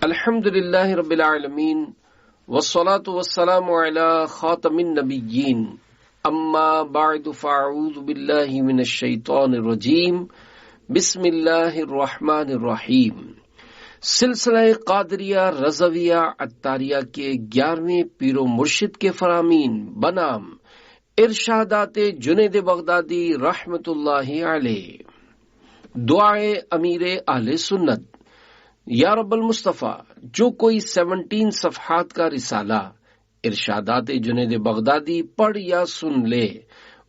الحمدللہ رب العالمین والصلاة والسلام علی خاتم النبیین اما بعد فاعوذ باللہ من الشیطان الرجیم بسم اللہ الرحمن الرحیم۔ سلسلہ قادریہ رضویہ عطاریہ کے 11ویں پیر و مرشد کے فرامین بنام ارشادات جنید بغدادی رحمت اللہ علیہ۔ دعائے امیر اہل سنت۔ یا رب المصطفیٰ، جو کوئی 17 صفحات کا رسالہ ارشادات جنید بغدادی پڑھ یا سن لے،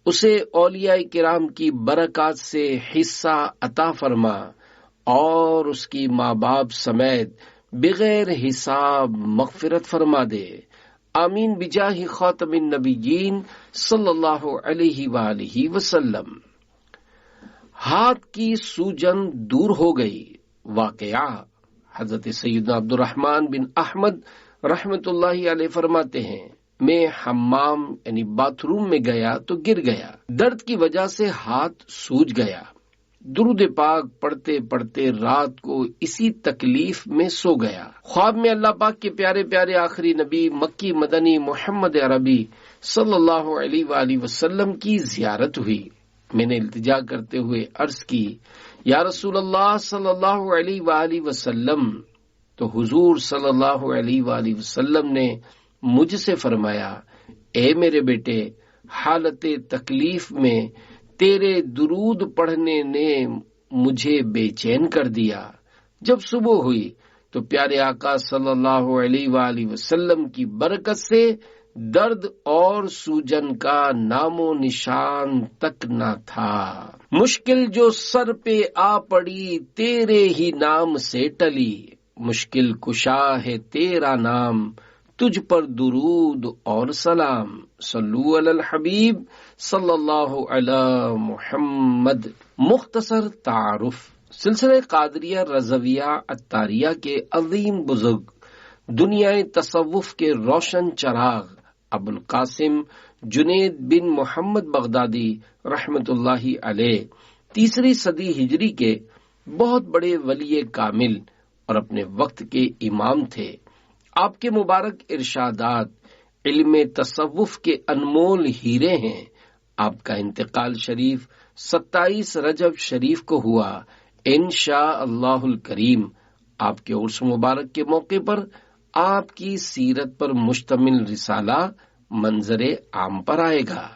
اسے اولیاء کرام کی برکات سے حصہ عطا فرما اور اس کی ماں باپ سمیت بغیر حساب مغفرت فرما دے، آمین بجاہ خاتم النبیین صلی اللہ علیہ وآلہ وسلم۔ ہاتھ کی سوجن دور ہو گئی۔ واقعہ حضرت سیدنا عبد الرحمن بن احمد رحمت اللہ علیہ فرماتے ہیں، میں حمام یعنی باتھ روم میں گیا تو گر گیا، درد کی وجہ سے ہاتھ سوج گیا۔ درود پاک پڑھتے پڑھتے رات کو اسی تکلیف میں سو گیا۔ خواب میں اللہ پاک کے پیارے پیارے آخری نبی مکی مدنی محمد عربی صلی اللہ علیہ وآلہ وسلم کی زیارت ہوئی۔ میں نے التجا کرتے ہوئے عرض کی، یا رسول اللہ صلی اللہ علیہ وآلہ وسلم، تو حضور صلی اللہ علیہ وآلہ وسلم نے مجھ سے فرمایا، اے میرے بیٹے، حالت تکلیف میں تیرے درود پڑھنے نے مجھے بے چین کر دیا۔ جب صبح ہوئی تو پیارے آقا صلی اللہ علیہ وآلہ وسلم کی برکت سے درد اور سوجن کا نام و نشان تک نہ تھا۔ مشکل جو سر پہ آ پڑی تیرے ہی نام سے ٹلی، مشکل کشا ہے تیرا نام، تجھ پر درود اور سلام، صلو علی الحبیب صلی اللہ علی محمد۔ مختصر تعارف۔ سلسلہ قادریہ رضویہ عطاریہ کے عظیم بزرگ، دنیا تصوف کے روشن چراغ ابو القاسم جنید بن محمد بغدادی رحمت اللہ علیہ 3 صدی ہجری کے بہت بڑے ولی کامل اور اپنے وقت کے امام تھے۔ آپ کے مبارک ارشادات علم تصوف کے انمول ہیرے ہیں۔ آپ کا انتقال شریف 27 رجب شریف کو ہوا، انشاء اللہ الکریم۔ آپ کے عرس مبارک کے موقع پر آپ کی سیرت پر مشتمل رسالہ منظر عام پر آئے گا۔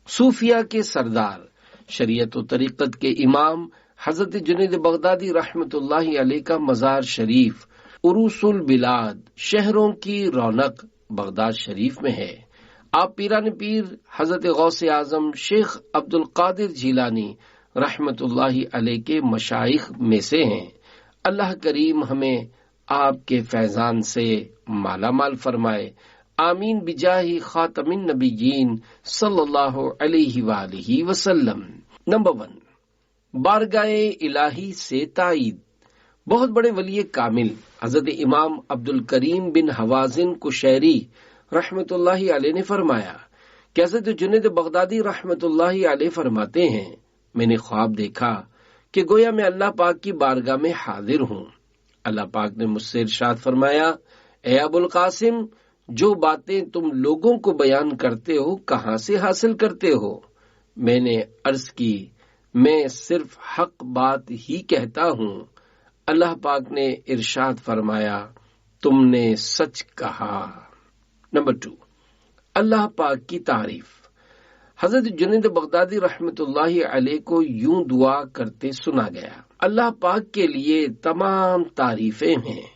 صوفیہ کے سردار، شریعت و طریقت کے امام حضرت جنید بغدادی رحمت اللہ علیہ کا مزار شریف عروس البلاد، شہروں کی رونق، بغداد شریف میں ہے۔ آپ پیران پیر حضرت غوث اعظم شیخ عبد القادر جیلانی رحمت اللہ علیہ کے مشائخ میں سے ہیں۔ اللہ کریم ہمیں آپ کے فیضان سے مالا مال فرمائے، آمین بجاہ خاتم النبیین صلی اللہ علیہ وآلہ وسلم۔ نمبر 1، بارگاہ الہی سے تائید۔ بہت بڑے ولی کامل حضرت امام عبد الکریم بن حوازن کشیری رحمت اللہ علیہ نے فرمایا کہ حضرت جنید بغدادی رحمت اللہ علیہ فرماتے ہیں، میں نے خواب دیکھا کہ گویا میں اللہ پاک کی بارگاہ میں حاضر ہوں۔ اللہ پاک نے مجھ سے ارشاد فرمایا، اے ابو القاسم، جو باتیں تم لوگوں کو بیان کرتے ہو کہاں سے حاصل کرتے ہو؟ میں نے عرض کی، میں صرف حق بات ہی کہتا ہوں۔ اللہ پاک نے ارشاد فرمایا، تم نے سچ کہا۔ نمبر 2، اللہ پاک کی تعریف۔ حضرت جنید بغدادی رحمت اللہ علیہ کو یوں دعا کرتے سنا گیا، اللہ پاک کے لیے تمام تعریفیں ہیں۔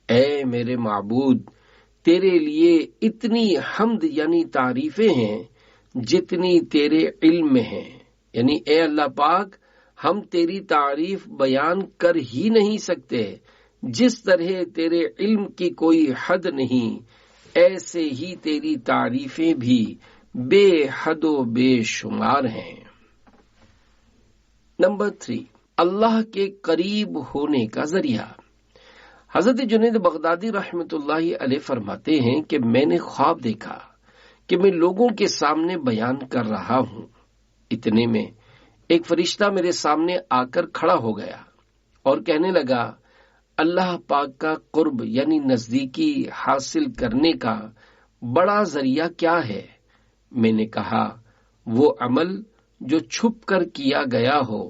اے میرے معبود، تیرے لیے اتنی حمد یعنی تعریفیں ہیں جتنی تیرے علم میں ہیں، یعنی اے اللہ پاک، ہم تیری تعریف بیان کر ہی نہیں سکتے، جس طرح تیرے علم کی کوئی حد نہیں، ایسے ہی تیری تعریفیں بھی بے حد و بے شمار ہیں۔ نمبر 3، اللہ کے قریب ہونے کا ذریعہ۔ حضرت جنید بغدادی رحمت اللہ علیہ فرماتے ہیں کہ میں نے خواب دیکھا کہ میں لوگوں کے سامنے بیان کر رہا ہوں، اتنے میں ایک فرشتہ میرے سامنے آ کر کھڑا ہو گیا اور کہنے لگا، اللہ پاک کا قرب یعنی نزدیکی حاصل کرنے کا بڑا ذریعہ کیا ہے؟ میں نے کہا وہ عمل جو چھپ کر کیا گیا ہو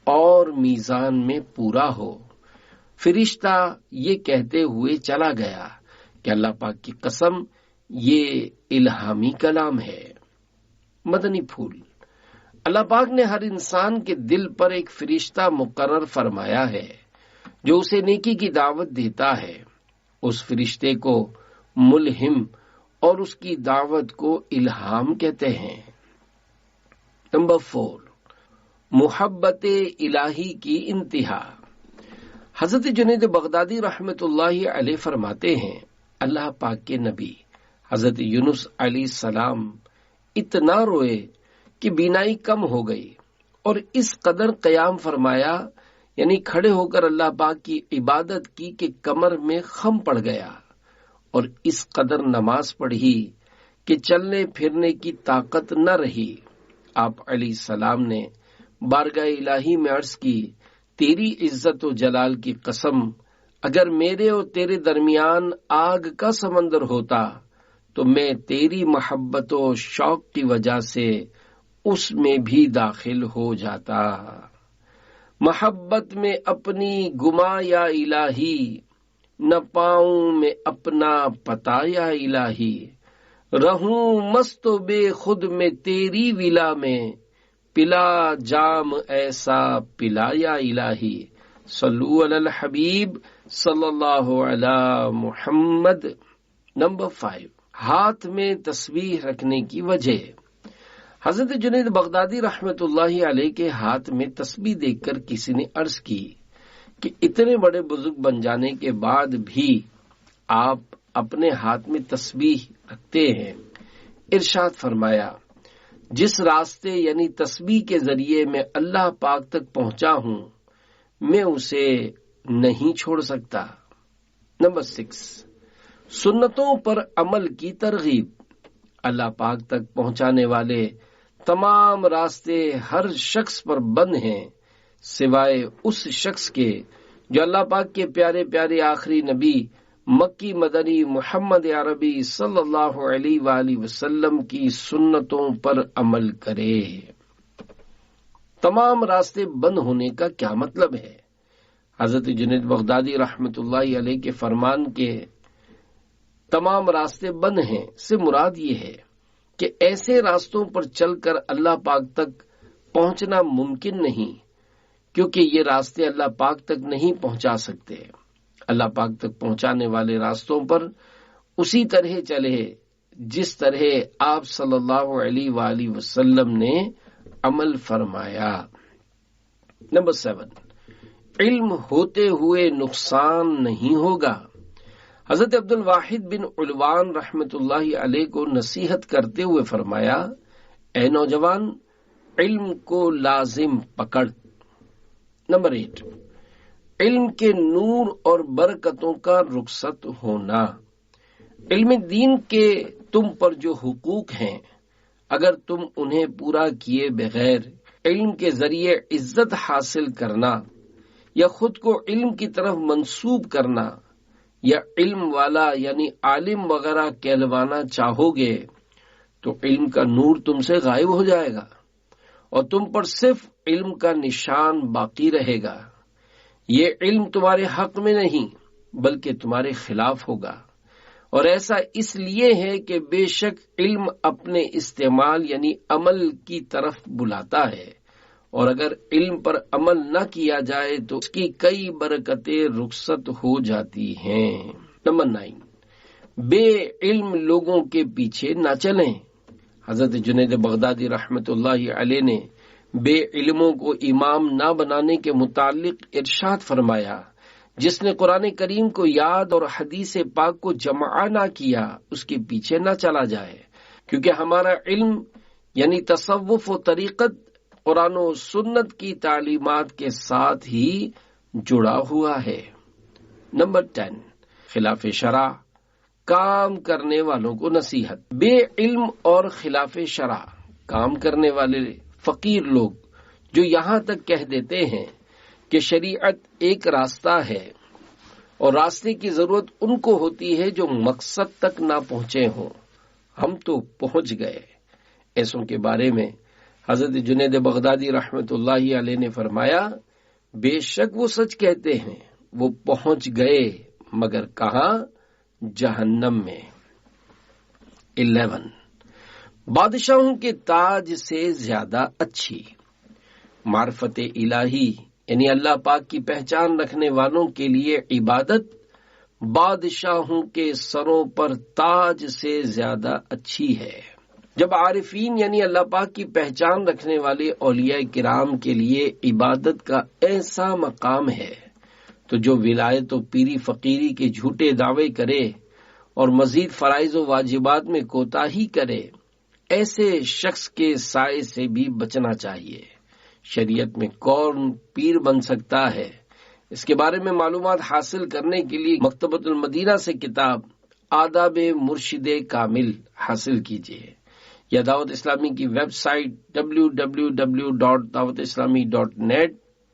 اور میزان میں پورا ہو۔ فرشتہ یہ کہتے ہوئے چلا گیا کہ اللہ پاک کی قسم یہ الہامی کلام ہے۔ مدنی پھول، اللہ پاک نے ہر انسان کے دل پر ایک فرشتہ مقرر فرمایا ہے جو اسے نیکی کی دعوت دیتا ہے۔ اس فرشتے کو ملہم اور اس کی دعوت کو الہام کہتے ہیں۔ نمبر 4، محبت الہی کی انتہا۔ حضرت جنید بغدادی رحمت اللہ علیہ فرماتے ہیں، اللہ پاک کے نبی حضرت یونس علیہ السلام اتنا روئے کہ بینائی کم ہو گئی اور اس قدر قیام فرمایا یعنی کھڑے ہو کر اللہ پاک کی عبادت کی کہ کمر میں خم پڑ گیا، اور اس قدر نماز پڑھی کہ چلنے پھرنے کی طاقت نہ رہی۔ آپ علیہ السلام نے بارگاہ الہی میں عرض کی، تیری عزت و جلال کی قسم، اگر میرے اور تیرے درمیان آگ کا سمندر ہوتا تو میں تیری محبت و شوق کی وجہ سے اس میں بھی داخل ہو جاتا۔ محبت میں اپنی گما یا الہی، نہ پاؤں میں اپنا پتا یا الہی، رہوں مست و بے خود میں تیری ولا میں، پلا جام ایسا پلا یا الہی۔ صلو علی الحبیب صلی اللہ علی محمد۔ نمبر 5، ہاتھ میں تسبیح رکھنے کی وجہ۔ حضرت جنید بغدادی رحمت اللہ علیہ کے ہاتھ میں تسبیح دیکھ کر کسی نے عرض کی کہ اتنے بڑے بزرگ بن جانے کے بعد بھی آپ اپنے ہاتھ میں تسبیح رکھتے ہیں۔ ارشاد فرمایا، جس راستے یعنی تسبیح کے ذریعے میں اللہ پاک تک پہنچا ہوں میں اسے نہیں چھوڑ سکتا۔ نمبر 6، سنتوں پر عمل کی ترغیب۔ اللہ پاک تک پہنچانے والے تمام راستے ہر شخص پر بند ہیں سوائے اس شخص کے جو اللہ پاک کے پیارے پیارے آخری نبی مکی مدنی محمد عربی صلی اللہ علیہ وآلہ وسلم کی سنتوں پر عمل کرے۔ تمام راستے بند ہونے کا کیا مطلب ہے؟ حضرت جنید بغدادی رحمت اللہ علیہ کے فرمان کے تمام راستے بند ہیں سے مراد یہ ہے کہ ایسے راستوں پر چل کر اللہ پاک تک پہنچنا ممکن نہیں، کیونکہ یہ راستے اللہ پاک تک نہیں پہنچا سکتے۔ اللہ پاک تک پہنچانے والے راستوں پر اسی طرح چلے جس طرح آپ صلی اللہ علیہ وآلہ وسلم نے عمل فرمایا۔ نمبر 7، علم ہوتے ہوئے نقصان نہیں ہوگا۔ حضرت عبد الواحد بن علوان رحمت اللہ علیہ کو نصیحت کرتے ہوئے فرمایا، اے نوجوان، علم کو لازم پکڑ۔ نمبر 8، علم کے نور اور برکتوں کا رخصت ہونا۔ علم دین کے تم پر جو حقوق ہیں اگر تم انہیں پورا کیے بغیر علم کے ذریعے عزت حاصل کرنا یا خود کو علم کی طرف منسوب کرنا یا علم والا یعنی عالم وغیرہ کہلوانا چاہو گے تو علم کا نور تم سے غائب ہو جائے گا اور تم پر صرف علم کا نشان باقی رہے گا۔ یہ علم تمہارے حق میں نہیں بلکہ تمہارے خلاف ہوگا، اور ایسا اس لیے ہے کہ بے شک علم اپنے استعمال یعنی عمل کی طرف بلاتا ہے، اور اگر علم پر عمل نہ کیا جائے تو اس کی کئی برکتیں رخصت ہو جاتی ہیں۔ نمبر 9، بے علم لوگوں کے پیچھے نہ چلیں۔ حضرت جنید بغدادی رحمت اللہ علیہ نے بے علموں کو امام نہ بنانے کے متعلق ارشاد فرمایا، جس نے قرآن کریم کو یاد اور حدیث پاک کو جمع نہ کیا اس کے پیچھے نہ چلا جائے، کیونکہ ہمارا علم یعنی تصوف و طریقت قرآن و سنت کی تعلیمات کے ساتھ ہی جڑا ہوا ہے۔ نمبر 10، خلاف شرع کام کرنے والوں کو نصیحت۔ بے علم اور خلاف شرع کام کرنے والے فقیر لوگ جو یہاں تک کہہ دیتے ہیں کہ شریعت ایک راستہ ہے اور راستے کی ضرورت ان کو ہوتی ہے جو مقصد تک نہ پہنچے ہوں، ہم تو پہنچ گئے۔ ایسوں کے بارے میں حضرت جنید بغدادی رحمت اللہ علیہ نے فرمایا، بے شک وہ سچ کہتے ہیں، وہ پہنچ گئے، مگر کہاں؟ جہنم میں۔ 11 بادشاہوں کے تاج سے زیادہ اچھی۔ معرفت الہی یعنی اللہ پاک کی پہچان رکھنے والوں کے لیے عبادت بادشاہوں کے سروں پر تاج سے زیادہ اچھی ہے۔ جب عارفین یعنی اللہ پاک کی پہچان رکھنے والے اولیاء کرام کے لیے عبادت کا ایسا مقام ہے تو جو ولایت و پیری فقیری کے جھوٹے دعوے کرے اور مزید فرائض و واجبات میں کوتاہی کرے، ایسے شخص کے سائے سے بھی بچنا چاہیے۔ شریعت میں کون پیر بن سکتا ہے، اس کے بارے میں معلومات حاصل کرنے کے لیے مکتبۃ المدینہ سے کتاب آداب مرشد کامل حاصل کیجیے، یا دعوت اسلامی کی ویب سائٹ www.dawatislami.net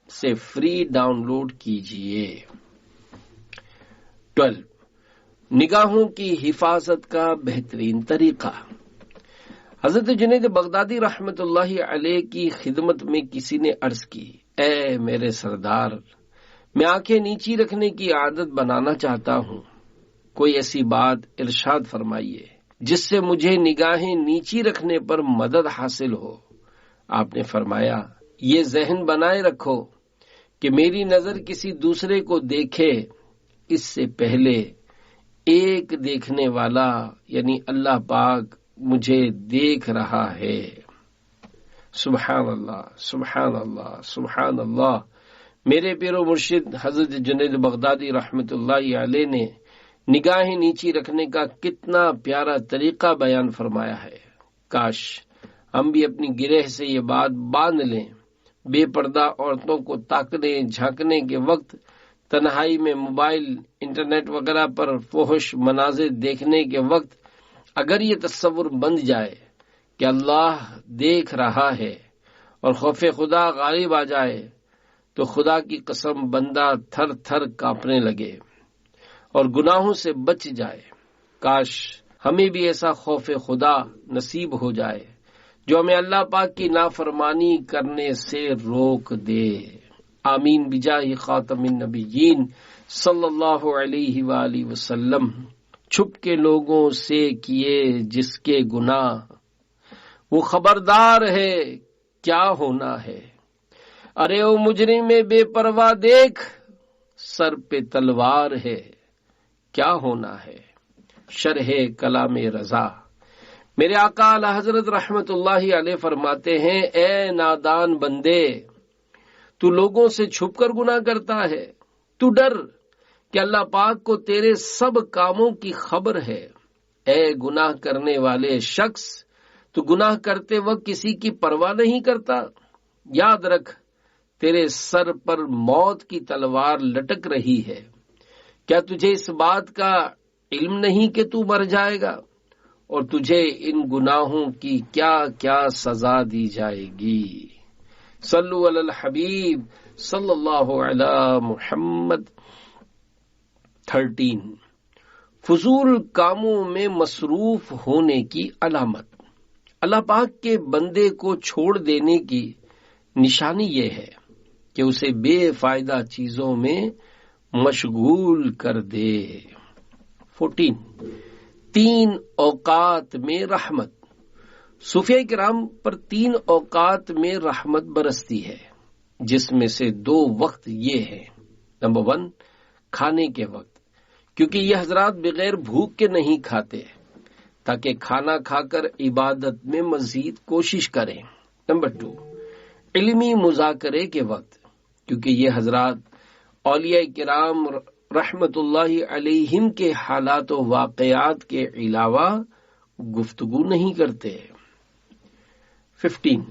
سے فری ڈاؤن لوڈ کیجیے۔ 12 نگاہوں کی حفاظت کا بہترین طریقہ۔ حضرت جنید بغدادی رحمت اللہ علیہ کی خدمت میں کسی نے عرض کی، اے میرے سردار، میں آنکھیں نیچی رکھنے کی عادت بنانا چاہتا ہوں، کوئی ایسی بات ارشاد فرمائیے جس سے مجھے نگاہیں نیچی رکھنے پر مدد حاصل ہو۔ آپ نے فرمایا، یہ ذہن بنائے رکھو کہ میری نظر کسی دوسرے کو دیکھے اس سے پہلے ایک دیکھنے والا یعنی اللہ پاک مجھے دیکھ رہا ہے۔ سبحان اللہ، سبحان اللہ، سبحان اللہ۔ میرے پیر و مرشد حضرت جنید بغدادی رحمت اللہ علیہ نے نگاہیں نیچی رکھنے کا کتنا پیارا طریقہ بیان فرمایا ہے۔ کاش ہم بھی اپنی گرہ سے یہ بات باندھ لیں۔ بے پردہ عورتوں کو تاکنے جھانکنے کے وقت، تنہائی میں موبائل، انٹرنیٹ وغیرہ پر فحش مناظر دیکھنے کے وقت اگر یہ تصور بن جائے کہ اللہ دیکھ رہا ہے اور خوف خدا غالب آ جائے تو خدا کی قسم بندہ تھر تھر کانپنے لگے اور گناہوں سے بچ جائے۔ کاش ہمیں بھی ایسا خوف خدا نصیب ہو جائے جو ہمیں اللہ پاک کی نافرمانی کرنے سے روک دے۔ آمین بجاہ خاتم النبیین صلی اللہ علیہ وآلہ وسلم۔ چھپ کے لوگوں سے کیے جس کے گناہ، وہ خبردار ہے کیا ہونا ہے۔ ارے او مجرم بے پرواہ دیکھ، سر پہ تلوار ہے کیا ہونا ہے۔ شرح کلام رضا۔ میرے آقا اعلی حضرت رحمت اللہ علیہ فرماتے ہیں، اے نادان بندے، تو لوگوں سے چھپ کر گناہ کرتا ہے، تو ڈر کہ اللہ پاک کو تیرے سب کاموں کی خبر ہے۔ اے گناہ کرنے والے شخص، تو گناہ کرتے وقت کسی کی پرواہ نہیں کرتا۔ یاد رکھ، تیرے سر پر موت کی تلوار لٹک رہی ہے۔ کیا تجھے اس بات کا علم نہیں کہ تو مر جائے گا اور تجھے ان گناہوں کی کیا کیا سزا دی جائے گی؟ صلو علی الحبیب صلی اللہ علی محمد۔ 13 فضول کاموں میں مصروف ہونے کی علامت۔ اللہ پاک کے بندے کو چھوڑ دینے کی نشانی یہ ہے کہ اسے بے فائدہ چیزوں میں مشغول کر دے۔ 14 3 اوقات میں رحمت۔ صوفیاء کرام پر 3 اوقات میں رحمت برستی ہے، جس میں سے 2 وقت یہ ہیں۔ نمبر 1 کھانے کے وقت، کیونکہ یہ حضرات بغیر بھوک کے نہیں کھاتے تاکہ کھانا کھا کر عبادت میں مزید کوشش کریں۔ نمبر 2 علمی مذاکرے کے وقت، کیونکہ یہ حضرات اولیاء کرام رحمت اللہ علیہم کے حالات و واقعات کے علاوہ گفتگو نہیں کرتے۔ 15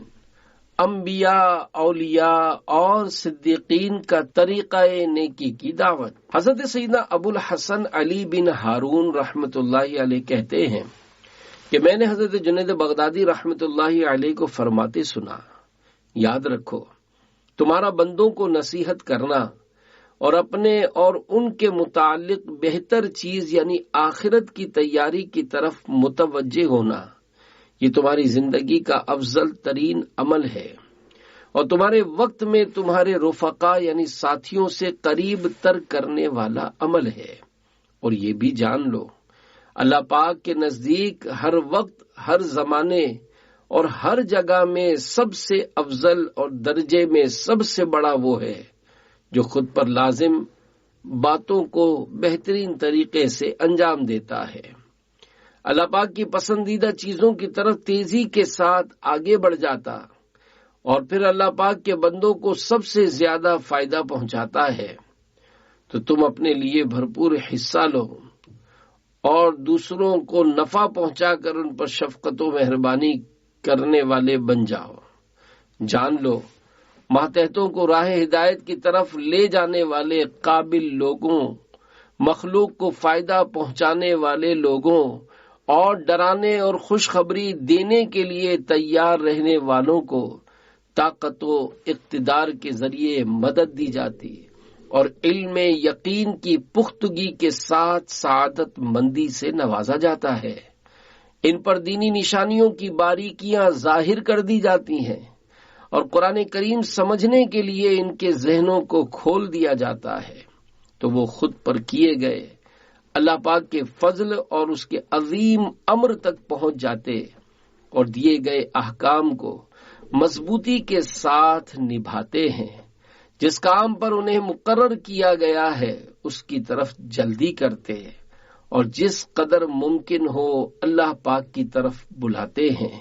انبیاء، اولیاء اور صدیقین کا طریقہ نیکی کی دعوت۔ حضرت سیدنا ابو الحسن علی بن ہارون رحمت اللہ علیہ کہتے ہیں کہ میں نے حضرت جنید بغدادی رحمت اللہ علیہ کو فرماتے سنا، یاد رکھو، تمہارا بندوں کو نصیحت کرنا اور اپنے اور ان کے متعلق بہتر چیز یعنی آخرت کی تیاری کی طرف متوجہ ہونا، یہ تمہاری زندگی کا افضل ترین عمل ہے، اور تمہارے وقت میں تمہارے رفقا یعنی ساتھیوں سے قریب تر کرنے والا عمل ہے۔ اور یہ بھی جان لو، اللہ پاک کے نزدیک ہر وقت، ہر زمانے اور ہر جگہ میں سب سے افضل اور درجے میں سب سے بڑا وہ ہے جو خود پر لازم باتوں کو بہترین طریقے سے انجام دیتا ہے۔ اللہ پاک کی پسندیدہ چیزوں کی طرف تیزی کے ساتھ آگے بڑھ جاتا، اور پھر اللہ پاک کے بندوں کو سب سے زیادہ فائدہ پہنچاتا ہے، تو تم اپنے لیے بھرپور حصہ لو اور دوسروں کو نفع پہنچا کر ان پر شفقت و مہربانی کرنے والے بن جاؤ۔ جان لو، ماتحتوں کو راہ ہدایت کی طرف لے جانے والے قابل لوگوں، مخلوق کو فائدہ پہنچانے والے لوگوں اور ڈرانے اور خوشخبری دینے کے لیے تیار رہنے والوں کو طاقت و اقتدار کے ذریعے مدد دی جاتی، اور علم یقین کی پختگی کے ساتھ سعادت مندی سے نوازا جاتا ہے۔ ان پر دینی نشانیوں کی باریکیاں ظاہر کر دی جاتی ہیں، اور قرآن کریم سمجھنے کے لیے ان کے ذہنوں کو کھول دیا جاتا ہے، تو وہ خود پر کیے گئے اللہ پاک کے فضل اور اس کے عظیم امر تک پہنچ جاتے، اور دیے گئے احکام کو مضبوطی کے ساتھ نبھاتے ہیں۔ جس کام پر انہیں مقرر کیا گیا ہے اس کی طرف جلدی کرتے ہیں، اور جس قدر ممکن ہو اللہ پاک کی طرف بلاتے ہیں۔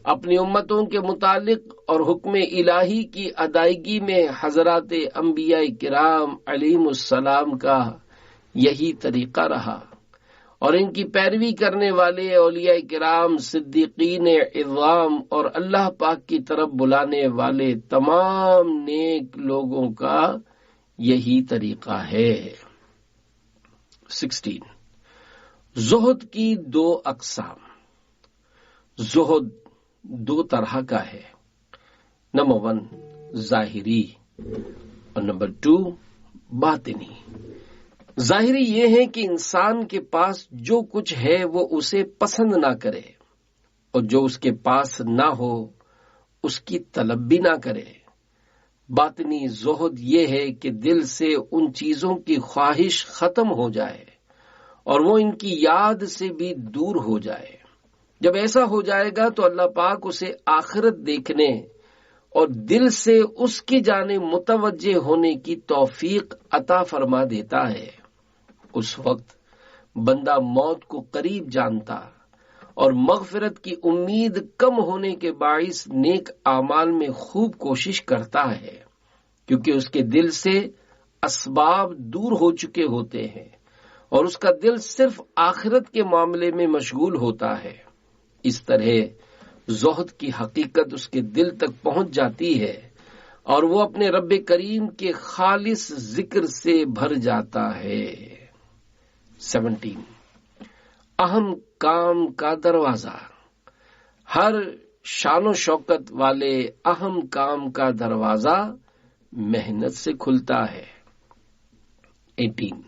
اپنی امتوں کے متعلق اور حکم الہی کی ادائیگی میں حضرات انبیاء کرام علیہم السلام کا یہی طریقہ رہا، اور ان کی پیروی کرنے والے اولیاء کرام، صدیقین اعظام اور اللہ پاک کی طرف بلانے والے تمام نیک لوگوں کا یہی طریقہ ہے۔ 16 زہد کی 2 اقسام۔ زہد 2 طرح کا ہے، نمبر 1 ظاہری اور نمبر 2 باطنی۔ ظاہری یہ ہے کہ انسان کے پاس جو کچھ ہے وہ اسے پسند نہ کرے، اور جو اس کے پاس نہ ہو اس کی طلب بھی نہ کرے۔ باطنی زہد یہ ہے کہ دل سے ان چیزوں کی خواہش ختم ہو جائے اور وہ ان کی یاد سے بھی دور ہو جائے۔ جب ایسا ہو جائے گا تو اللہ پاک اسے آخرت دیکھنے اور دل سے اس کی جانب متوجہ ہونے کی توفیق عطا فرما دیتا ہے۔ اس وقت بندہ موت کو قریب جانتا اور مغفرت کی امید کم ہونے کے باعث نیک اعمال میں خوب کوشش کرتا ہے، کیونکہ اس کے دل سے اسباب دور ہو چکے ہوتے ہیں اور اس کا دل صرف آخرت کے معاملے میں مشغول ہوتا ہے۔ اس طرح زہد کی حقیقت اس کے دل تک پہنچ جاتی ہے اور وہ اپنے رب کریم کے خالص ذکر سے بھر جاتا ہے۔ 17 اہم کام کا دروازہ۔ ہر شان و شوکت والے اہم کام کا دروازہ محنت سے کھلتا ہے۔ 18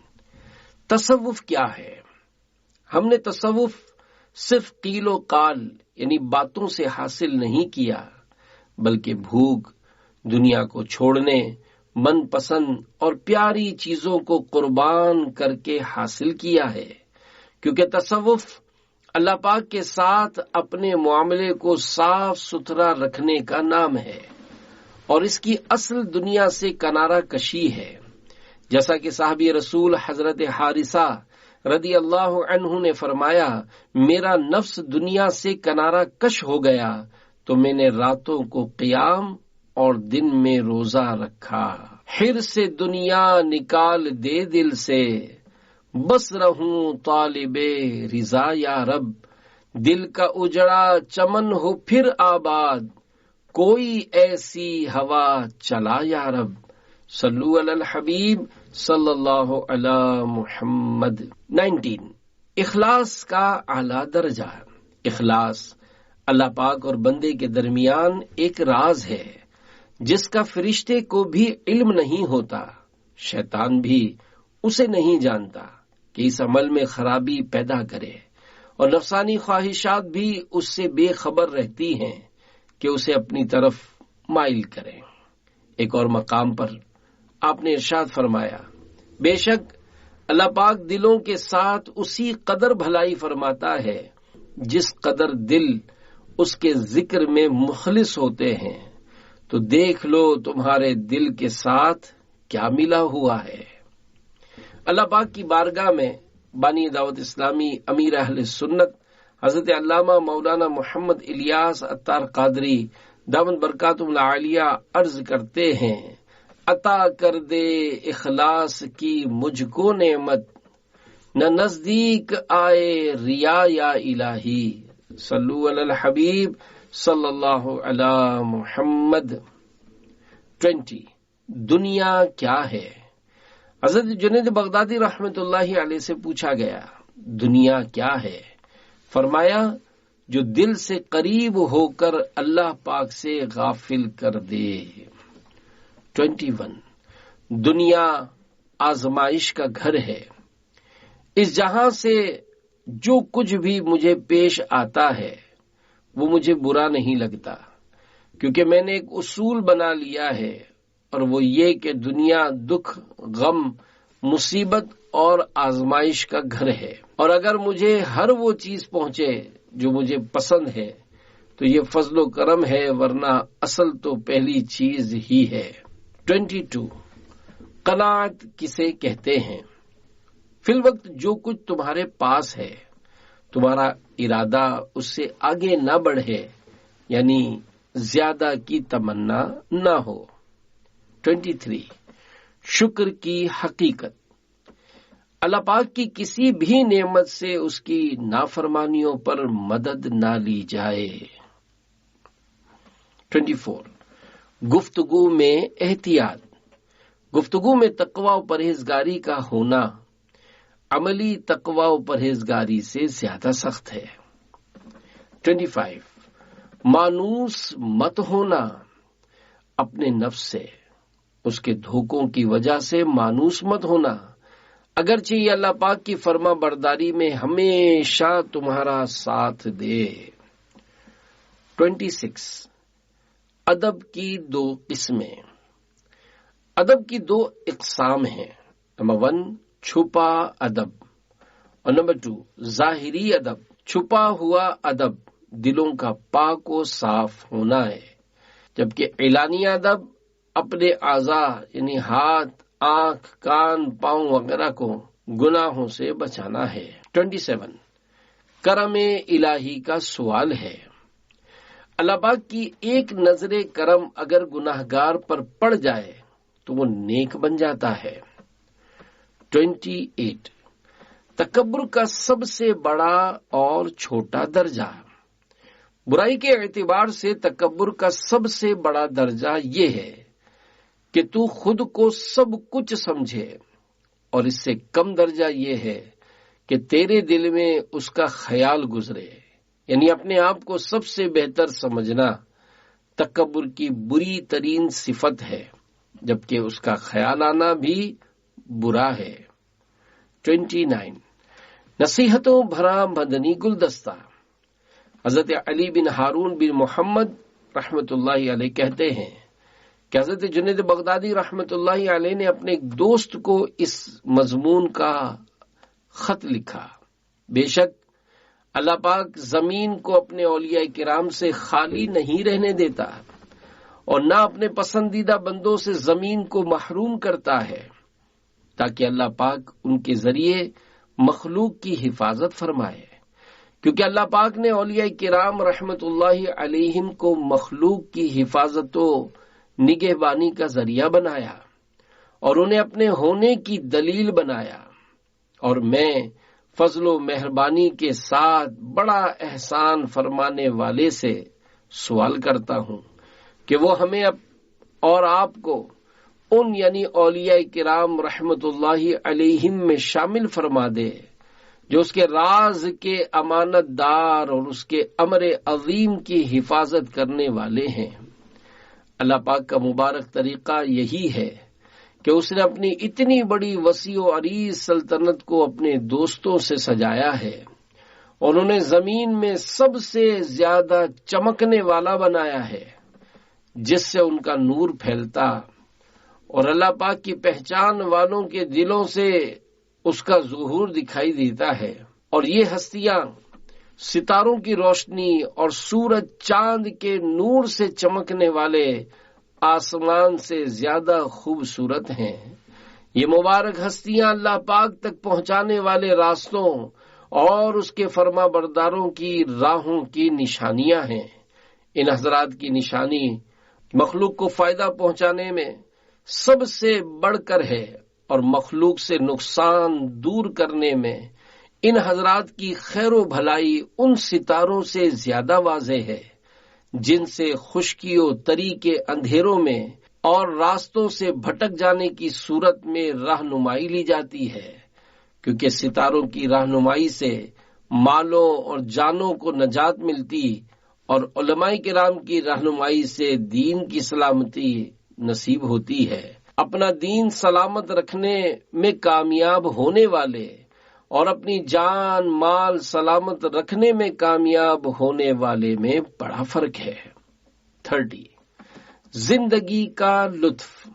تصوف کیا ہے؟ ہم نے تصوف صرف قیل و قال یعنی باتوں سے حاصل نہیں کیا، بلکہ بھوک، دنیا کو چھوڑنے، من پسند اور پیاری چیزوں کو قربان کر کے حاصل کیا ہے، کیونکہ تصوف اللہ پاک کے ساتھ اپنے معاملے کو صاف ستھرا رکھنے کا نام ہے، اور اس کی اصل دنیا سے کنارہ کشی ہے۔ جیسا کہ صحابی رسول حضرت حارثہ رضی اللہ عنہ نے فرمایا، میرا نفس دنیا سے کنارہ کش ہو گیا تو میں نے راتوں کو قیام اور دن میں روزہ رکھا۔ حرص سے دنیا نکال دے دل سے، بس رہوں طالب رضا یا رب۔ دل کا اجڑا چمن ہو پھر آباد، کوئی ایسی ہوا چلا یا رب۔ صلو علی الحبیب صلی اللہ علی محمد۔ 19 اخلاص کا اعلیٰ درجہ۔ اخلاص اللہ پاک اور بندے کے درمیان ایک راز ہے جس کا فرشتے کو بھی علم نہیں ہوتا۔ شیطان بھی اسے نہیں جانتا کہ اس عمل میں خرابی پیدا کرے، اور نفسانی خواہشات بھی اس سے بے خبر رہتی ہیں کہ اسے اپنی طرف مائل کریں۔ ایک اور مقام پر آپ نے ارشاد فرمایا، بے شک اللہ پاک دلوں کے ساتھ اسی قدر بھلائی فرماتا ہے جس قدر دل اس کے ذکر میں مخلص ہوتے ہیں، تو دیکھ لو تمہارے دل کے ساتھ کیا ملا ہوا ہے۔ اللہ پاک کی بارگاہ میں بانی دعوت اسلامی امیر اہل سنت حضرت علامہ مولانا محمد الیاس عطار قادری دامن برکاتہم العالیہ عرض کرتے ہیں، عطا کر دے اخلاص کی مجھ کو نعمت، نہ نزدیک آئے ریا یا الہی، صلو علی الحبیب صلی اللہ علی محمد۔ 20 دنیا کیا ہے؟ حضرت جنید بغدادی رحمت اللہ علیہ سے پوچھا گیا، دنیا کیا ہے؟ فرمایا، جو دل سے قریب ہو کر اللہ پاک سے غافل کر دے۔ 21 دنیا آزمائش کا گھر ہے، اس جہاں سے جو کچھ بھی مجھے پیش آتا ہے وہ مجھے برا نہیں لگتا، کیونکہ میں نے ایک اصول بنا لیا ہے، اور وہ یہ کہ دنیا دکھ، غم، مصیبت اور آزمائش کا گھر ہے، اور اگر مجھے ہر وہ چیز پہنچے جو مجھے پسند ہے تو یہ فضل و کرم ہے، ورنہ اصل تو پہلی چیز ہی ہے۔ 22 قناعت کسے کہتے ہیں؟ فی الوقت جو کچھ تمہارے پاس ہے، تمہارا ارادہ اس سے آگے نہ بڑھے، یعنی زیادہ کی تمنا نہ ہو۔ 23 شکر کی حقیقت، اللہ پاک کی کسی بھی نعمت سے اس کی نافرمانیوں پر مدد نہ لی جائے۔ 24 گفتگو میں احتیاط، گفتگو میں تقوی و پرہیزگاری کا ہونا عملی تقوی و پرہیزگاری سے زیادہ سخت ہے۔ 25 مانوس مت ہونا، اپنے نفس سے، اس کے دھوکوں کی وجہ سے مانوس مت ہونا، اگرچہ یہ اللہ پاک کی فرما برداری میں ہمیشہ تمہارا ساتھ دے۔ 26 ادب کی 2 قسمیں، ادب کی 2 اقسام ہیں، نمبر 1 چھپا ادب، اور نمبر 2 ظاہری ادب۔ چھپا ہوا ادب دلوں کا پاک و صاف ہونا ہے، جبکہ اعلانیہ ادب اپنے اعضاء یعنی ہاتھ، آنکھ، کان، پاؤں وغیرہ کو گناہوں سے بچانا ہے۔ 27 کرم الہی کا سوال ہے، اللہ پاک کی ایک نظر کرم اگر گناہگار پر پڑ جائے تو وہ نیک بن جاتا ہے۔ 28 تکبر کا سب سے بڑا اور چھوٹا درجہ، برائی کے اعتبار سے تکبر کا سب سے بڑا درجہ یہ ہے کہ تو خود کو سب کچھ سمجھے، اور اس سے کم درجہ یہ ہے کہ تیرے دل میں اس کا خیال گزرے، یعنی اپنے آپ کو سب سے بہتر سمجھنا تکبر کی بری ترین صفت ہے، جبکہ اس کا خیال آنا بھی برا ہے۔ 29 نصیحتوں بھرا مدنی گلدستہ، حضرت علی بن ہارون بن محمد رحمت اللہ علیہ کہتے ہیں کہ حضرت جنید بغدادی رحمت اللہ علیہ نے اپنے ایک دوست کو اس مضمون کا خط لکھا، بے شک اللہ پاک زمین کو اپنے اولیاء کرام سے خالی نہیں رہنے دیتا، اور نہ اپنے پسندیدہ بندوں سے زمین کو محروم کرتا ہے، تاکہ اللہ پاک ان کے ذریعے مخلوق کی حفاظت فرمائے، کیونکہ اللہ پاک نے اولیاء کرام رحمت اللہ علیہم کو مخلوق کی حفاظت و نگہبانی کا ذریعہ بنایا اور انہیں اپنے ہونے کی دلیل بنایا، اور میں فضل و مہربانی کے ساتھ بڑا احسان فرمانے والے سے سوال کرتا ہوں کہ وہ ہمیں اور آپ کو ان یعنی اولیاء کرام رحمت اللہ علیہم میں شامل فرما دے جو اس کے راز کے امانت دار اور اس کے امر عظیم کی حفاظت کرنے والے ہیں۔ اللہ پاک کا مبارک طریقہ یہی ہے کہ اس نے اپنی اتنی بڑی وسیع و عریض سلطنت کو اپنے دوستوں سے سجایا ہے اور انہیں زمین میں سب سے زیادہ چمکنے والا بنایا ہے، جس سے ان کا نور پھیلتا اور اللہ پاک کی پہچان والوں کے دلوں سے اس کا ظہور دکھائی دیتا ہے۔ اور یہ ہستیاں ستاروں کی روشنی اور سورج چاند کے نور سے چمکنے والے آسمان سے زیادہ خوبصورت ہیں۔ یہ مبارک ہستیاں اللہ پاک تک پہنچانے والے راستوں اور اس کے فرما برداروں کی راہوں کی نشانیاں ہیں۔ ان حضرات کی نشانی مخلوق کو فائدہ پہنچانے میں سب سے بڑھ کر ہے اور مخلوق سے نقصان دور کرنے میں ان حضرات کی خیر و بھلائی ان ستاروں سے زیادہ واضح ہے جن سے خشکی و تری کے اندھیروں میں اور راستوں سے بھٹک جانے کی صورت میں رہنمائی لی جاتی ہے، کیونکہ ستاروں کی رہنمائی سے مالوں اور جانوں کو نجات ملتی اور علماء کرام کی رہنمائی سے دین کی سلامتی نصیب ہوتی ہے۔ اپنا دین سلامت رکھنے میں کامیاب ہونے والے اور اپنی جان مال سلامت رکھنے میں کامیاب ہونے والے میں بڑا فرق ہے۔ 30 زندگی کا لطف۔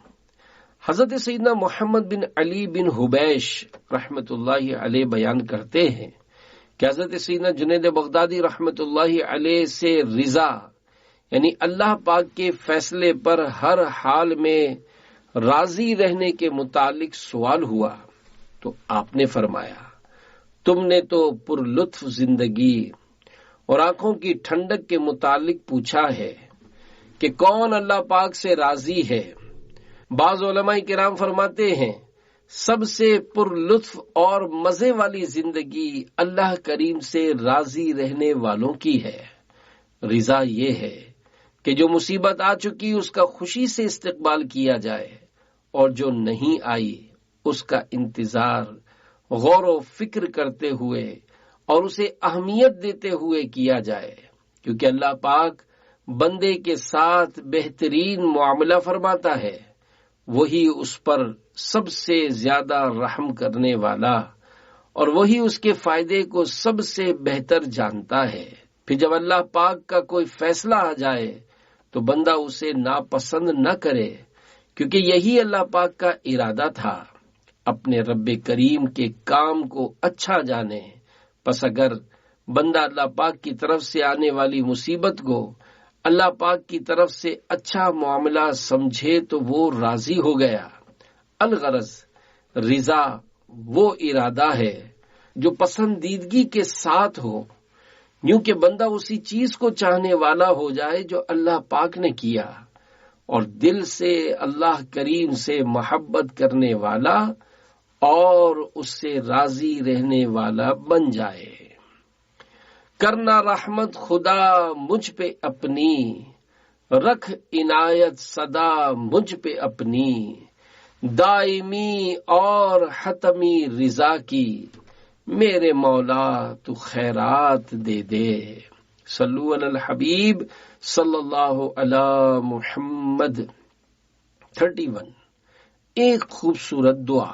حضرت سیدنا محمد بن علی بن حبیش رحمت اللہ علیہ بیان کرتے ہیں کہ حضرت سیدنا جنید بغدادی رحمت اللہ علیہ سے رضا یعنی اللہ پاک کے فیصلے پر ہر حال میں راضی رہنے کے متعلق سوال ہوا تو آپ نے فرمایا، تم نے تو پر لطف زندگی اور آنکھوں کی ٹھنڈک کے متعلق پوچھا ہے کہ کون اللہ پاک سے راضی ہے۔ بعض علماء کرام فرماتے ہیں سب سے پر لطف اور مزے والی زندگی اللہ کریم سے راضی رہنے والوں کی ہے۔ رضا یہ ہے کہ جو مصیبت آ چکی اس کا خوشی سے استقبال کیا جائے اور جو نہیں آئی اس کا انتظار غور و فکر کرتے ہوئے اور اسے اہمیت دیتے ہوئے کیا جائے، کیونکہ اللہ پاک بندے کے ساتھ بہترین معاملہ فرماتا ہے، وہی اس پر سب سے زیادہ رحم کرنے والا اور وہی اس کے فائدے کو سب سے بہتر جانتا ہے۔ پھر جب اللہ پاک کا کوئی فیصلہ آ جائے تو بندہ اسے ناپسند نہ کرے، کیونکہ یہی اللہ پاک کا ارادہ تھا، اپنے رب کریم کے کام کو اچھا جانے۔ پس اگر بندہ اللہ پاک کی طرف سے آنے والی مصیبت کو اللہ پاک کی طرف سے اچھا معاملہ سمجھے تو وہ راضی ہو گیا۔ الغرض رضا وہ ارادہ ہے جو پسندیدگی کے ساتھ ہو، یوں کہ بندہ اسی چیز کو چاہنے والا ہو جائے جو اللہ پاک نے کیا اور دل سے اللہ کریم سے محبت کرنے والا اور اس سے راضی رہنے والا بن جائے۔ کرنا رحمت خدا مجھ پہ اپنی، رکھ عنایت صدا مجھ پہ اپنی، دائمی اور حتمی رضا کی، میرے مولا تو خیرات دے دے۔ صلو علی الحبیب صلی اللہ علی محمد۔ 31 ایک خوبصورت دعا۔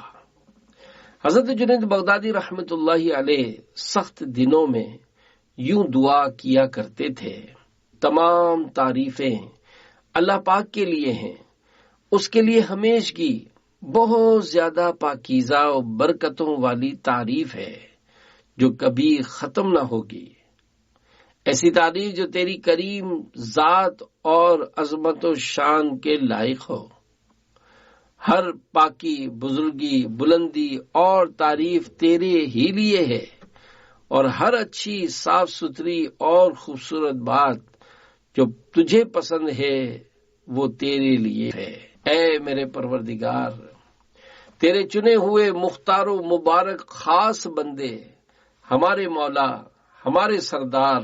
حضرت جنید بغدادی رحمت اللہ علیہ سخت دنوں میں یوں دعا کیا کرتے تھے، تمام تعریفیں اللہ پاک کے لیے ہیں، اس کے لیے ہمیشگی بہت زیادہ پاکیزہ و برکتوں والی تعریف ہے جو کبھی ختم نہ ہوگی، ایسی تعریف جو تیری کریم ذات اور عظمت و شان کے لائق ہو۔ ہر پاکی، بزرگی، بلندی اور تعریف تیرے ہی لیے ہے اور ہر اچھی، صاف ستھری اور خوبصورت بات جو تجھے پسند ہے وہ تیرے لیے ہے۔ اے میرے پروردگار، تیرے چنے ہوئے مختار و مبارک خاص بندے، ہمارے مولا، ہمارے سردار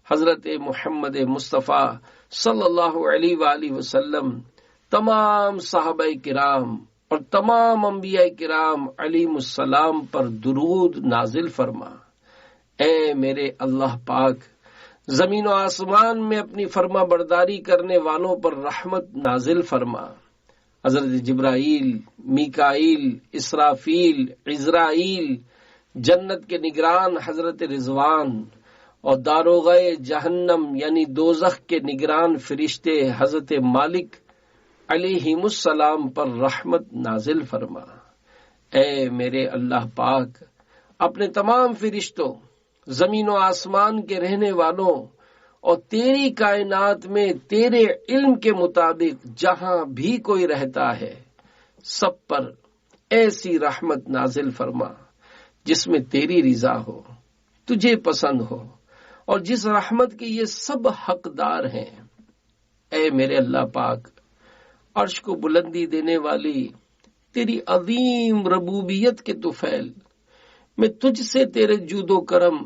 حضرت محمد مصطفیٰ صلی اللہ علیہ وآلہ وسلم، تمام صحابہ کرام اور تمام انبیاء کرام علیہم السلام پر درود نازل فرما۔ اے میرے اللہ پاک، زمین و آسمان میں اپنی فرما برداری کرنے والوں پر رحمت نازل فرما۔ حضرت جبرائیل، میکائیل، اسرافیل، عزرائیل، جنت کے نگران حضرت رضوان اور داروغہ جہنم یعنی دوزخ کے نگران فرشتے حضرت مالک علیہم السلام پر رحمت نازل فرما۔ اے میرے اللہ پاک، اپنے تمام فرشتوں، زمین و آسمان کے رہنے والوں اور تیری کائنات میں تیرے علم کے مطابق جہاں بھی کوئی رہتا ہے سب پر ایسی رحمت نازل فرما جس میں تیری رضا ہو، تجھے پسند ہو، اور جس رحمت کے یہ سب حقدار ہیں۔ اے میرے اللہ پاک، عرش کو بلندی دینے والی تیری عظیم ربوبیت کے طفیل، میں تجھ سے تیرے جود و کرم،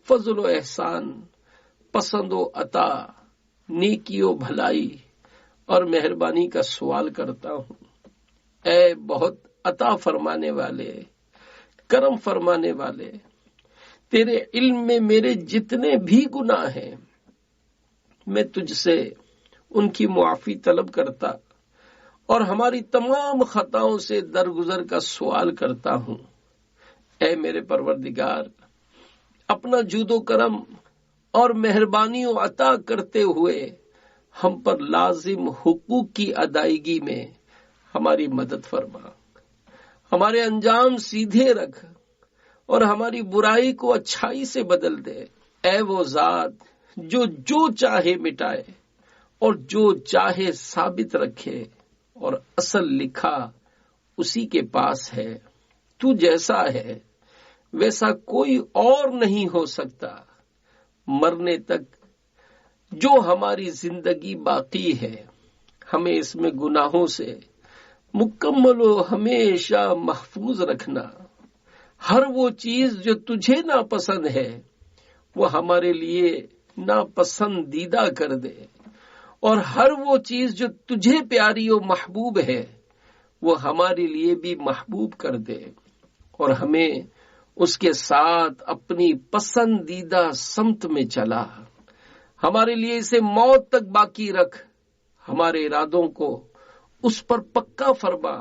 فضل و احسان، پسند و عطا، نیکی و بھلائی اور مہربانی کا سوال کرتا ہوں۔ اے بہت عطا فرمانے والے، کرم فرمانے والے، تیرے علم میں میرے جتنے بھی گناہ ہیں میں تجھ سے ان کی معافی طلب کرتا اور ہماری تمام خطاؤں سے درگزر کا سوال کرتا ہوں۔ اے میرے پروردگار، اپنا جود و کرم اور مہربانی و عطا کرتے ہوئے ہم پر لازم حقوق کی ادائیگی میں ہماری مدد فرما، ہمارے انجام سیدھے رکھ اور ہماری برائی کو اچھائی سے بدل دے۔ اے وہ ذات جو چاہے مٹائے اور جو چاہے ثابت رکھے، اور اصل لکھا اسی کے پاس ہے۔ تو جیسا ہے ویسا کوئی اور نہیں ہو سکتا۔ مرنے تک جو ہماری زندگی باقی ہے ہمیں اس میں گناہوں سے مکمل و ہمیشہ محفوظ رکھنا۔ ہر وہ چیز جو تجھے ناپسند ہے وہ ہمارے لیے ناپسندیدہ کر دے، اور ہر وہ چیز جو تجھے پیاری و محبوب ہے وہ ہمارے لیے بھی محبوب کر دے، اور ہمیں اس کے ساتھ اپنی پسندیدہ سمت میں چلا۔ ہمارے لیے اسے موت تک باقی رکھ، ہمارے ارادوں کو اس پر پکا فرما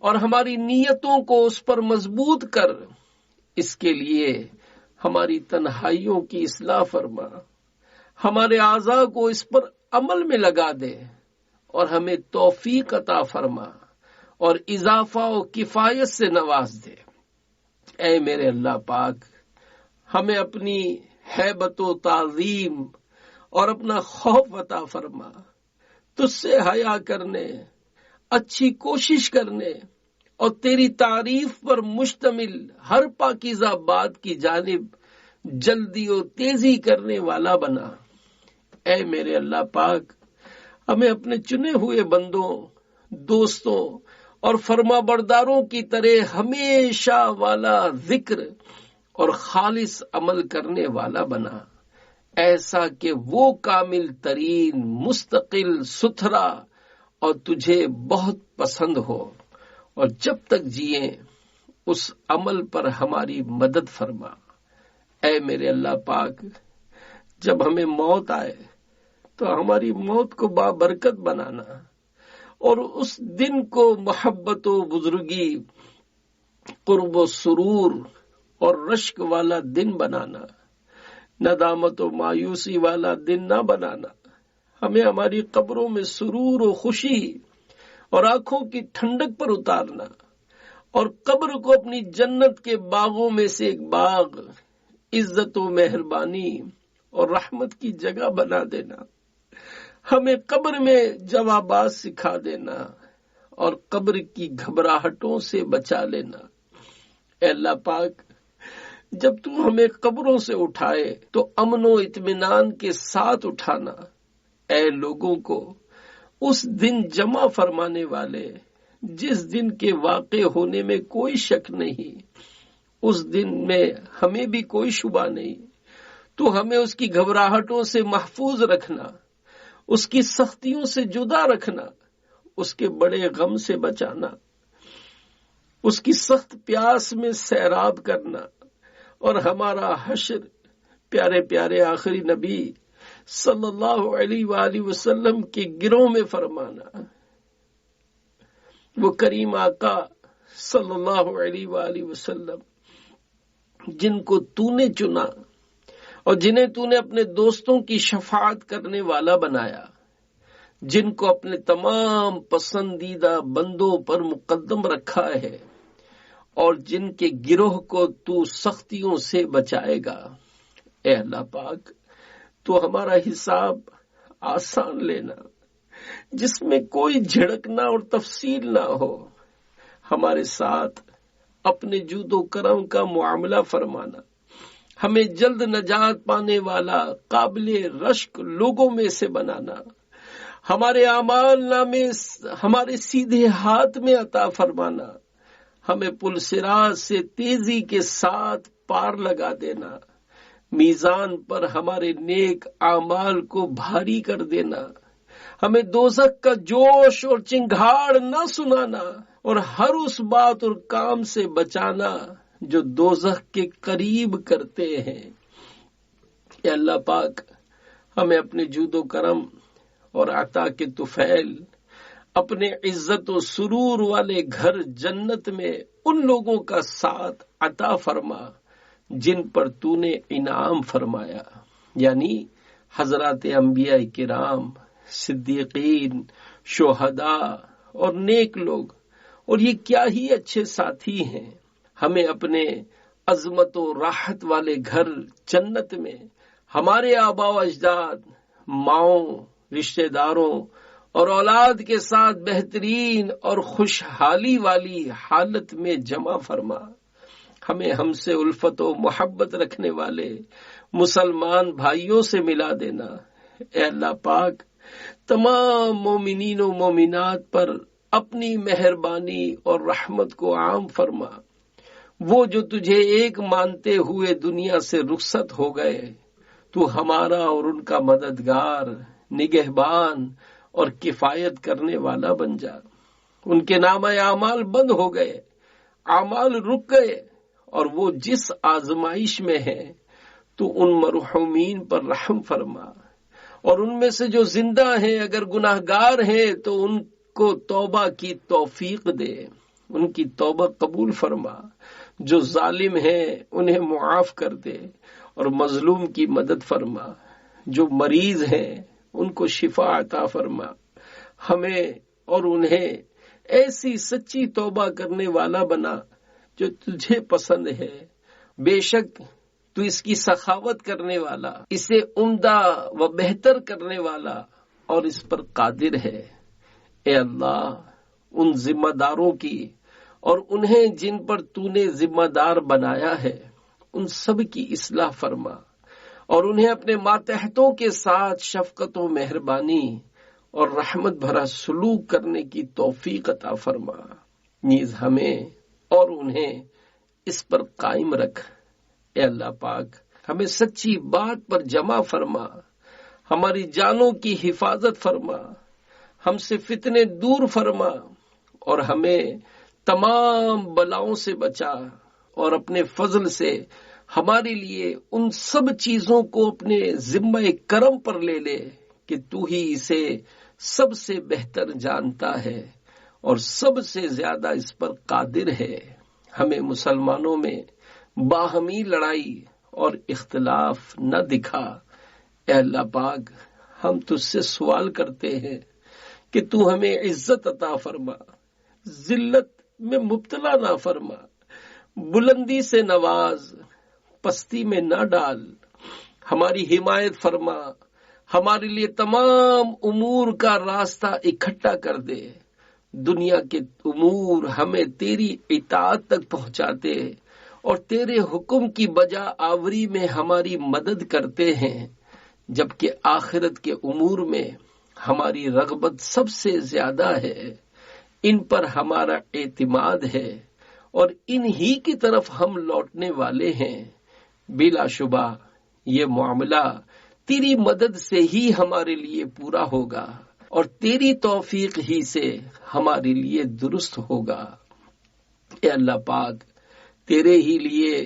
اور ہماری نیتوں کو اس پر مضبوط کر۔ اس کے لیے ہماری تنہائیوں کی اصلاح فرما، ہمارے اعضاء کو اس پر عمل میں لگا دے اور ہمیں توفیق عطا فرما اور اضافہ و کفایت سے نواز دے۔ اے میرے اللہ پاک، ہمیں اپنی ہیبت و تعظیم اور اپنا خوف عطا فرما، تجھ سے حیا کرنے، اچھی کوشش کرنے اور تیری تعریف پر مشتمل ہر پاکیزہ بات کی جانب جلدی و تیزی کرنے والا بنا۔ اے میرے اللہ پاک، ہمیں اپنے چنے ہوئے بندوں، دوستوں اور فرما برداروں کی طرح ہمیشہ والا ذکر اور خالص عمل کرنے والا بنا، ایسا کہ وہ کامل ترین، مستقل، ستھرا اور تجھے بہت پسند ہو، اور جب تک جیئیں اس عمل پر ہماری مدد فرما۔ اے میرے اللہ پاک، جب ہمیں موت آئے تو ہماری موت کو بابرکت بنانا اور اس دن کو محبت و بزرگی، قرب و سرور اور رشک والا دن بنانا، ندامت و مایوسی والا دن نہ بنانا۔ ہمیں ہماری قبروں میں سرور و خوشی اور آنکھوں کی ٹھنڈک پر اتارنا، اور قبر کو اپنی جنت کے باغوں میں سے ایک باغ، عزت و مہربانی اور رحمت کی جگہ بنا دینا۔ ہمیں قبر میں جوابات سکھا دینا اور قبر کی گھبراہٹوں سے بچا لینا۔ اے اللہ پاک، جب تو ہمیں قبروں سے اٹھائے تو امن و اطمینان کے ساتھ اٹھانا۔ اے لوگوں کو اس دن جمع فرمانے والے، جس دن کے واقع ہونے میں کوئی شک نہیں، اس دن میں ہمیں بھی کوئی شبہ نہیں، تو ہمیں اس کی گھبراہٹوں سے محفوظ رکھنا، اس کی سختیوں سے جدا رکھنا، اس کے بڑے غم سے بچانا، اس کی سخت پیاس میں سیراب کرنا، اور ہمارا حشر پیارے پیارے آخری نبی صلی اللہ علیہ وآلہ وسلم کے گروہ میں فرمانا۔ وہ کریم آقا صلی اللہ علیہ وآلہ وسلم جن کو تو نے چنا اور جنہیں تو نے اپنے دوستوں کی شفاعت کرنے والا بنایا، جن کو اپنے تمام پسندیدہ بندوں پر مقدم رکھا ہے اور جن کے گروہ کو تو سختیوں سے بچائے گا، اے اللہ پاک تو ہمارا حساب آسان لینا، جس میں کوئی جھڑکنا اور تفصیل نہ ہو، ہمارے ساتھ اپنے جود و کرم کا معاملہ فرمانا، ہمیں جلد نجات پانے والا قابل رشک لوگوں میں سے بنانا، ہمارے اعمال نامے ہمارے سیدھے ہاتھ میں عطا فرمانا، ہمیں پل صراط سے تیزی کے ساتھ پار لگا دینا، میزان پر ہمارے نیک اعمال کو بھاری کر دینا، ہمیں دوزخ کا جوش اور چنگھاڑ نہ سنانا اور ہر اس بات اور کام سے بچانا جو دوزخ کے قریب کرتے ہیں۔ اے اللہ پاک ہمیں اپنے جود و کرم اور عطا کے طفیل اپنے عزت و سرور والے گھر جنت میں ان لوگوں کا ساتھ عطا فرما جن پر تو نے انعام فرمایا، یعنی حضرات انبیاء کرام، صدیقین، شہداء اور نیک لوگ، اور یہ کیا ہی اچھے ساتھی ہیں۔ ہمیں اپنے عظمت و راحت والے گھر جنت میں ہمارے آباء و اجداد، ماؤں، رشتہ داروں اور اولاد کے ساتھ بہترین اور خوشحالی والی حالت میں جمع فرما۔ ہمیں ہم سے الفت و محبت رکھنے والے مسلمان بھائیوں سے ملا دینا۔ اے اللہ پاک تمام مومنین و مومنات پر اپنی مہربانی اور رحمت کو عام فرما۔ وہ جو تجھے ایک مانتے ہوئے دنیا سے رخصت ہو گئے، تو ہمارا اور ان کا مددگار، نگہبان اور کفایت کرنے والا بن جا۔ ان کے نامہ اعمال بند ہو گئے، اعمال رک گئے، اور وہ جس آزمائش میں ہیں تو ان مرحومین پر رحم فرما، اور ان میں سے جو زندہ ہیں اگر گناہ گار ہیں تو ان کو توبہ کی توفیق دے، ان کی توبہ قبول فرما، جو ظالم ہیں انہیں معاف کر دے اور مظلوم کی مدد فرما، جو مریض ہیں ان کو شفا عطا فرما، ہمیں اور انہیں ایسی سچی توبہ کرنے والا بنا جو تجھے پسند ہے۔ بے شک تو اس کی سخاوت کرنے والا، اسے عمدہ و بہتر کرنے والا اور اس پر قادر ہے۔ اے اللہ ان ذمہ داروں کی اور انہیں جن پر تو نے ذمہ دار بنایا ہے ان سب کی اصلاح فرما، اور انہیں اپنے ماتحتوں کے ساتھ شفقت و مہربانی اور رحمت بھرا سلوک کرنے کی توفیق عطا فرما، نیز ہمیں اور انہیں اس پر قائم رکھ۔ اے اللہ پاک ہمیں سچی بات پر جمع فرما، ہماری جانوں کی حفاظت فرما، ہم سے فتنے دور فرما، اور ہمیں تمام بلاؤں سے بچا، اور اپنے فضل سے ہمارے لیے ان سب چیزوں کو اپنے ذمہ کرم پر لے لے کہ تو ہی اسے سب سے بہتر جانتا ہے اور سب سے زیادہ اس پر قادر ہے۔ ہمیں مسلمانوں میں باہمی لڑائی اور اختلاف نہ دکھا۔ اے اللہ پاک ہم تجھ سے سوال کرتے ہیں کہ تو ہمیں عزت عطا فرما، ذلت میں مبتلا نہ فرما، بلندی سے نواز، پستی میں نہ ڈال، ہماری حمایت فرما، ہمارے لیے تمام امور کا راستہ اکٹھا کر دے۔ دنیا کے امور ہمیں تیری اطاعت تک پہنچاتے اور تیرے حکم کی بجا آوری میں ہماری مدد کرتے ہیں، جبکہ آخرت کے امور میں ہماری رغبت سب سے زیادہ ہے۔ ان پر ہمارا اعتماد ہے اور انہی کی طرف ہم لوٹنے والے ہیں۔ بلا شبہ یہ معاملہ تیری مدد سے ہی ہمارے لیے پورا ہوگا اور تیری توفیق ہی سے ہمارے لیے درست ہوگا۔ اے اللہ پاک تیرے ہی لیے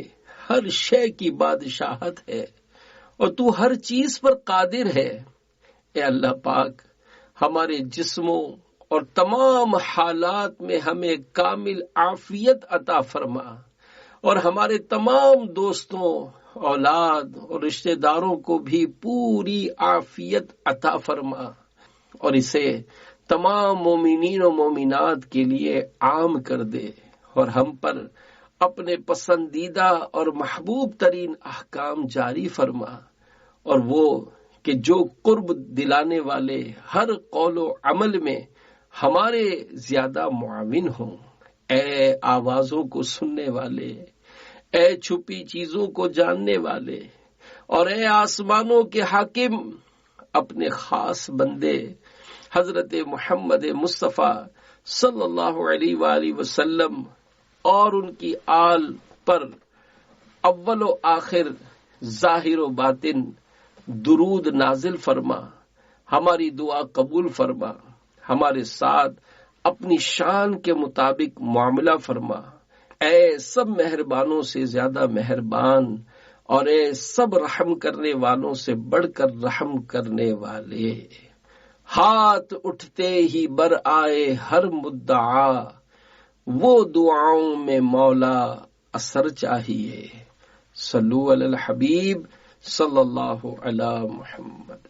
ہر شے کی بادشاہت ہے اور تو ہر چیز پر قادر ہے۔ اے اللہ پاک ہمارے جسموں اور تمام حالات میں ہمیں کامل عافیت عطا فرما، اور ہمارے تمام دوستوں، اولاد اور رشتہ داروں کو بھی پوری عافیت عطا فرما، اور اسے تمام مومنین و مومنات کے لیے عام کر دے، اور ہم پر اپنے پسندیدہ اور محبوب ترین احکام جاری فرما، اور وہ کہ جو قرب دلانے والے ہر قول و عمل میں ہمارے زیادہ معاون ہوں۔ اے آوازوں کو سننے والے، اے چھپی چیزوں کو جاننے والے، اور اے آسمانوں کے حاکم، اپنے خاص بندے حضرت محمد مصطفیٰ صلی اللہ علیہ وآلہ وسلم اور ان کی آل پر اول و آخر ظاہر و باطن درود نازل فرما، ہماری دعا قبول فرما، ہمارے ساتھ اپنی شان کے مطابق معاملہ فرما، اے سب مہربانوں سے زیادہ مہربان، اور اے سب رحم کرنے والوں سے بڑھ کر رحم کرنے والے۔ ہاتھ اٹھتے ہی بر آئے ہر مدعا، وہ دعاؤں میں مولا اثر چاہیے۔ صلو علی الحبیب صلی اللہ علی محمد۔